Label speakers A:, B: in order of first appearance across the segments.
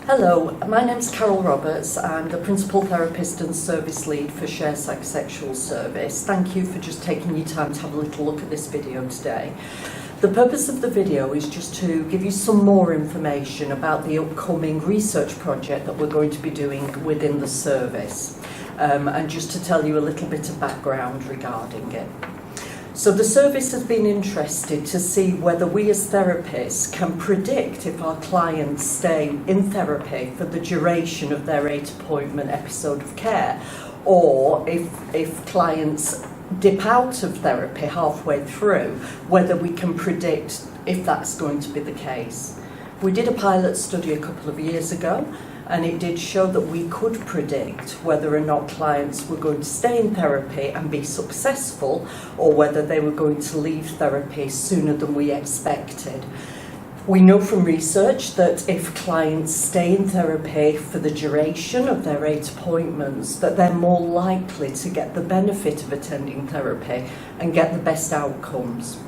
A: Hello, my name's Carole Roberts. I'm the Principal Therapist and Service Lead for Share Psychosexual Service. Thank you for just taking your time to have a little look at this video today. The purpose of the video is just to give you some more information about the upcoming research project that we're going to be doing within the service, and just to tell you a little bit of background regarding it. So the service has been interested to see whether we as therapists can predict if our clients stay in therapy for the duration of their 8-appointment episode of care, or if clients dip out of therapy halfway through, whether we can predict if that's going to be the case. We did a pilot study a couple of years ago, and it did show that we could predict whether or not clients were going to stay in therapy and be successful, or whether they were going to leave therapy sooner than we expected. We know from research that if clients stay in therapy for the duration of their 8 appointments, that they're more likely to get the benefit of attending therapy and get the best outcomes.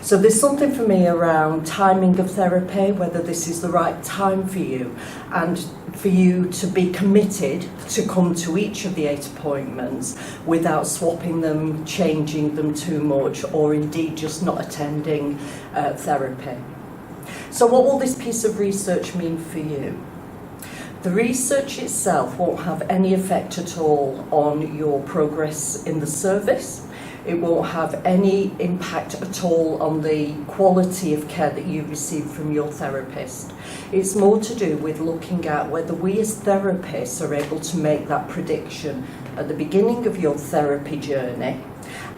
A: So there's something for me around timing of therapy, whether this is the right time for you, and for you to be committed to come to each of the 8 appointments without swapping them, changing them too much, or indeed just not attending therapy. So what will this piece of research mean for you? The research itself won't have any effect at all on your progress in the service. It won't have any impact at all on the quality of care that you receive from your therapist. It's more to do with looking at whether we as therapists are able to make that prediction at the beginning of your therapy journey,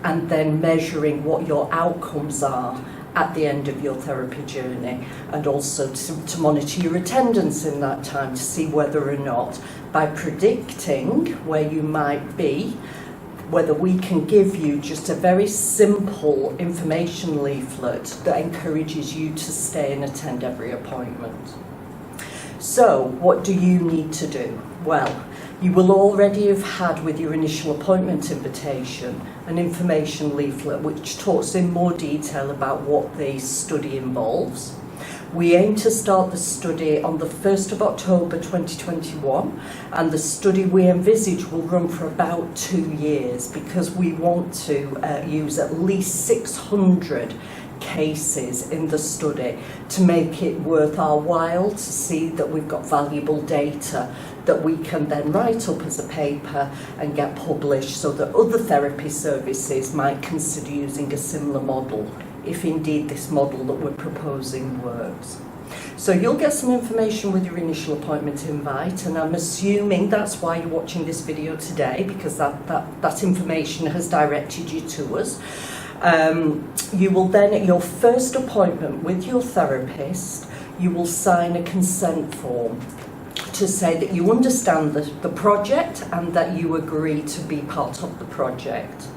A: and then measuring what your outcomes are at the end of your therapy journey, and also to monitor your attendance in that time to see whether or not, by predicting where you might be, whether we can give you just a very simple information leaflet that encourages you to stay and attend every appointment. So, what do you need to do? Well, you will already have had with your initial appointment invitation an information leaflet which talks in more detail about what the study involves. We aim to start the study on the 1st of October 2021, and the study we envisage will run for about 2 years, because we want to use at least 600 cases in the study to make it worth our while, to see that we've got valuable data that we can then write up as a paper and get published, so that other therapy services might consider using a similar model, if indeed this model that we're proposing works. So you'll get some information with your initial appointment invite, and I'm assuming that's why you're watching this video today, because that information has directed you to us. You will then, at your first appointment with your therapist, you will sign a consent form to say that you understand the project and that you agree to be part of the project.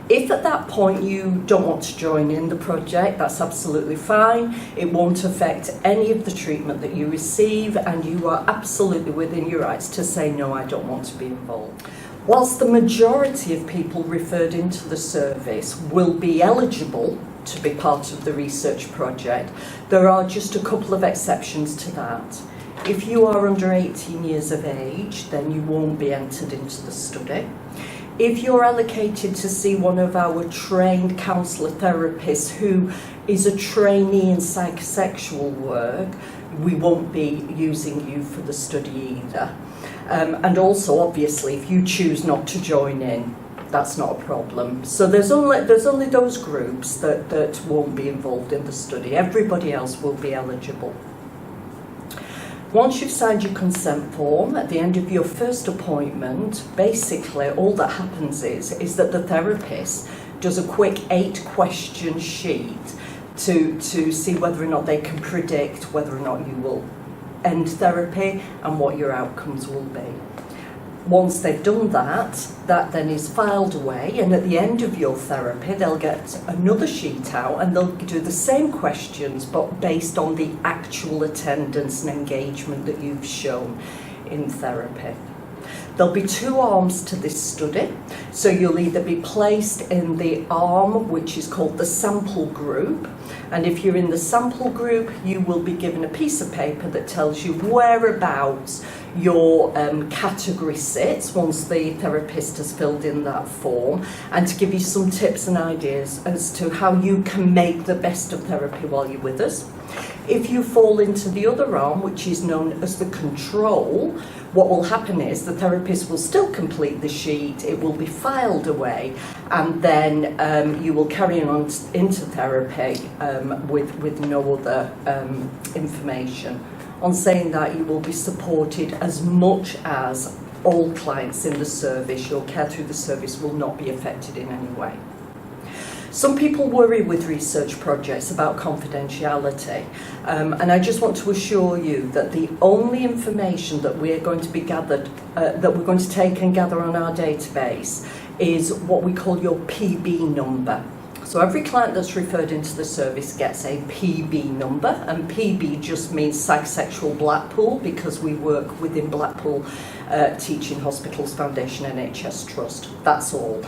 A: If at that point you don't want to join in the project, that's absolutely fine. It won't affect any of the treatment that you receive, and you are absolutely within your rights to say, no, I don't want to be involved. Whilst the majority of people referred into the service will be eligible to be part of the research project, there are just a couple of exceptions to that. If you are under 18 years of age, then you won't be entered into the study. If you're allocated to see one of our trained counsellor therapists who is a trainee in psychosexual work, we won't be using you for the study either. And also, obviously, if you choose not to join in, that's not a problem. So there's only those groups that won't be involved in the study. Everybody else will be eligible. Once you've signed your consent form, at the end of your first appointment, basically all that happens is that the therapist does a quick 8-question sheet to see whether or not they can predict whether or not you will end therapy and what your outcomes will be. Once they've done that then is filed away, and at the end of your therapy they'll get another sheet out and they'll do the same questions, but based on the actual attendance and engagement that you've shown in therapy. There'll be two arms to this study. So you'll either be placed in the arm which is called the sample group, and if you're in the sample group, you will be given a piece of paper that tells you whereabouts your category sits once the therapist has filled in that form, and to give you some tips and ideas as to how you can make the best of therapy while you're with us. If you fall into the other arm, which is known as the control, what will happen is the therapist will still complete the sheet, it will be filed away, and then you will carry on into therapy with no other information. On saying that, you will be supported as much as all clients in the service. Your care through the service will not be affected in any way. Some people worry with research projects about confidentiality, and I just want to assure you that the only information that we're going to be gathered, that we're going to take and gather on our database is what we call your PB number. So every client that's referred into the service gets a PB number, and PB just means Psychosexual Blackpool, because we work within Blackpool Teaching Hospitals Foundation NHS Trust. That's all.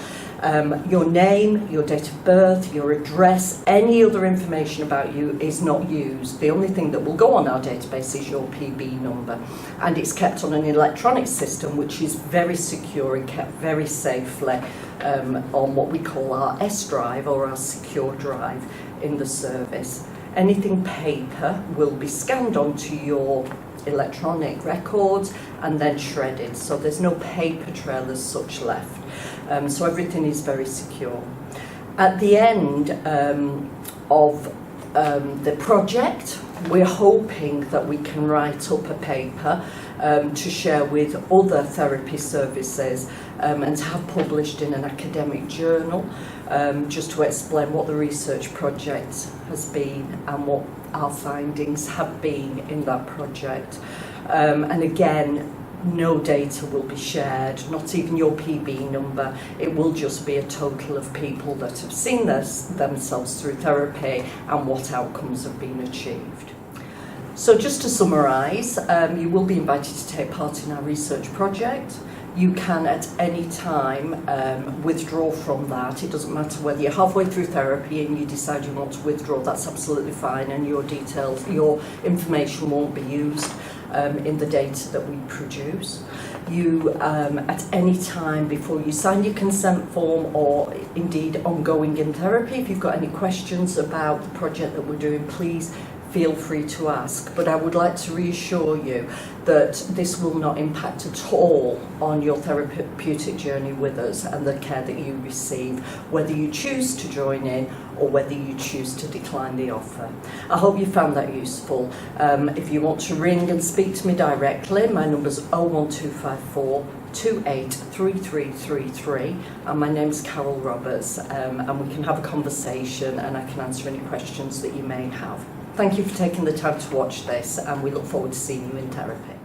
A: Your name, your date of birth, your address, any other information about you is not used. The only thing that will go on our database is your PB number, and it's kept on an electronic system which is very secure and kept very safely on what we call our S drive or our secure drive in the service. Anything paper will be scanned onto your electronic records and then shredded, so there's no paper trail as such left. So everything is very secure. At the end of the project, we're hoping that we can write up a paper to share with other therapy services and to have published in an academic journal, just to explain what the research project has been and what our findings have been in that project. And again, no data will be shared, not even your PB number. It will just be a total of people that have seen themselves through therapy and what outcomes have been achieved. So just to summarise, you will be invited to take part in our research project. You can at any time withdraw from that. It doesn't matter whether you're halfway through therapy and you decide you want to withdraw, that's absolutely fine, and your details, your information won't be used in the data that we produce. You, at any time before you sign your consent form or indeed ongoing in therapy, if you've got any questions about the project that we're doing, please feel free to ask. But I would like to reassure you that this will not impact at all on your therapeutic journey with us and the care that you receive, whether you choose to join in or whether you choose to decline the offer. I hope you found that useful. If you want to ring and speak to me directly, my number's 01254 283333, and my name's Carole Roberts, and we can have a conversation and I can answer any questions that you may have. Thank you for taking the time to watch this, and we look forward to seeing you in therapy.